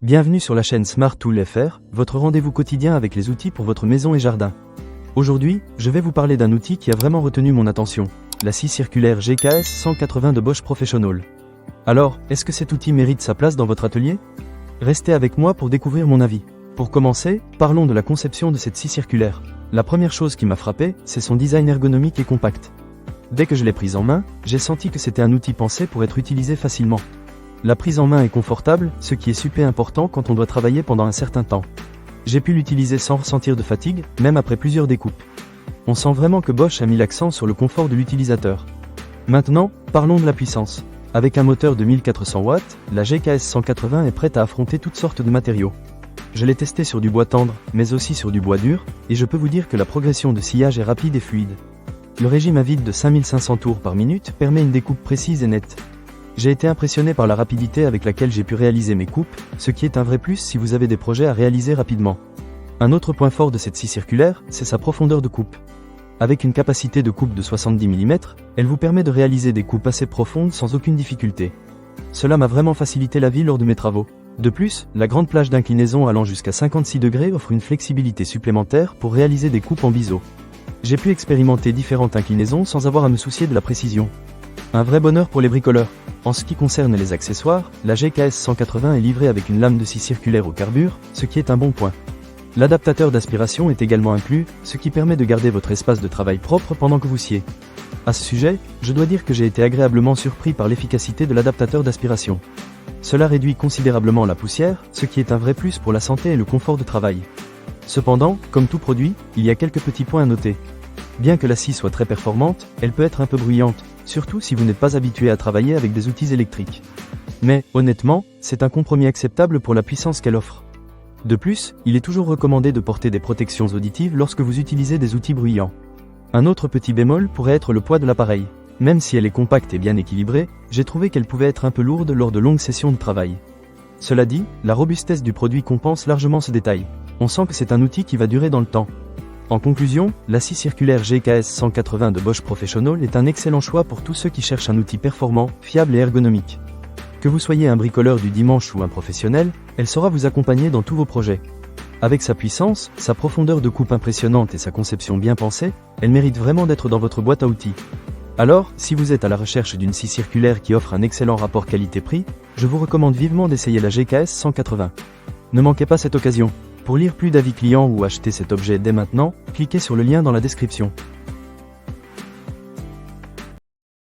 Bienvenue sur la chaîne Smart Tool FR, votre rendez-vous quotidien avec les outils pour votre maison et jardin. Aujourd'hui, je vais vous parler d'un outil qui a vraiment retenu mon attention, la scie circulaire GKS 180 de Bosch Professional. Alors, est-ce que cet outil mérite sa place dans votre atelier? Restez avec moi pour découvrir mon avis. Pour commencer, parlons de la conception de cette scie circulaire. La première chose qui m'a frappé, c'est son design ergonomique et compact. Dès que je l'ai prise en main, j'ai senti que c'était un outil pensé pour être utilisé facilement. La prise en main est confortable, ce qui est super important quand on doit travailler pendant un certain temps. J'ai pu l'utiliser sans ressentir de fatigue, même après plusieurs découpes. On sent vraiment que Bosch a mis l'accent sur le confort de l'utilisateur. Maintenant, parlons de la puissance. Avec un moteur de 1400 watts, la GKS 180 est prête à affronter toutes sortes de matériaux. Je l'ai testé sur du bois tendre, mais aussi sur du bois dur, et je peux vous dire que la progression de sciage est rapide et fluide. Le régime à vide de 5500 tours par minute permet une découpe précise et nette. J'ai été impressionné par la rapidité avec laquelle j'ai pu réaliser mes coupes, ce qui est un vrai plus si vous avez des projets à réaliser rapidement. Un autre point fort de cette scie circulaire, c'est sa profondeur de coupe. Avec une capacité de coupe de 70 mm, elle vous permet de réaliser des coupes assez profondes sans aucune difficulté. Cela m'a vraiment facilité la vie lors de mes travaux. De plus, la grande plage d'inclinaison allant jusqu'à 56 degrés offre une flexibilité supplémentaire pour réaliser des coupes en biseau. J'ai pu expérimenter différentes inclinaisons sans avoir à me soucier de la précision. Un vrai bonheur pour les bricoleurs. En ce qui concerne les accessoires, la GKS 180 est livrée avec une lame de scie circulaire au carbure, ce qui est un bon point. L'adaptateur d'aspiration est également inclus, ce qui permet de garder votre espace de travail propre pendant que vous sciez. À ce sujet, je dois dire que j'ai été agréablement surpris par l'efficacité de l'adaptateur d'aspiration. Cela réduit considérablement la poussière, ce qui est un vrai plus pour la santé et le confort de travail. Cependant, comme tout produit, il y a quelques petits points à noter. Bien que la scie soit très performante, elle peut être un peu bruyante, surtout si vous n'êtes pas habitué à travailler avec des outils électriques. Mais, honnêtement, c'est un compromis acceptable pour la puissance qu'elle offre. De plus, il est toujours recommandé de porter des protections auditives lorsque vous utilisez des outils bruyants. Un autre petit bémol pourrait être le poids de l'appareil. Même si elle est compacte et bien équilibrée, j'ai trouvé qu'elle pouvait être un peu lourde lors de longues sessions de travail. Cela dit, la robustesse du produit compense largement ce détail. On sent que c'est un outil qui va durer dans le temps. En conclusion, la scie circulaire GKS 180 de Bosch Professional est un excellent choix pour tous ceux qui cherchent un outil performant, fiable et ergonomique. Que vous soyez un bricoleur du dimanche ou un professionnel, elle saura vous accompagner dans tous vos projets. Avec sa puissance, sa profondeur de coupe impressionnante et sa conception bien pensée, elle mérite vraiment d'être dans votre boîte à outils. Alors, si vous êtes à la recherche d'une scie circulaire qui offre un excellent rapport qualité-prix, je vous recommande vivement d'essayer la GKS 180. Ne manquez pas cette occasion. Pour lire plus d'avis clients ou acheter cet objet dès maintenant, cliquez sur le lien dans la description.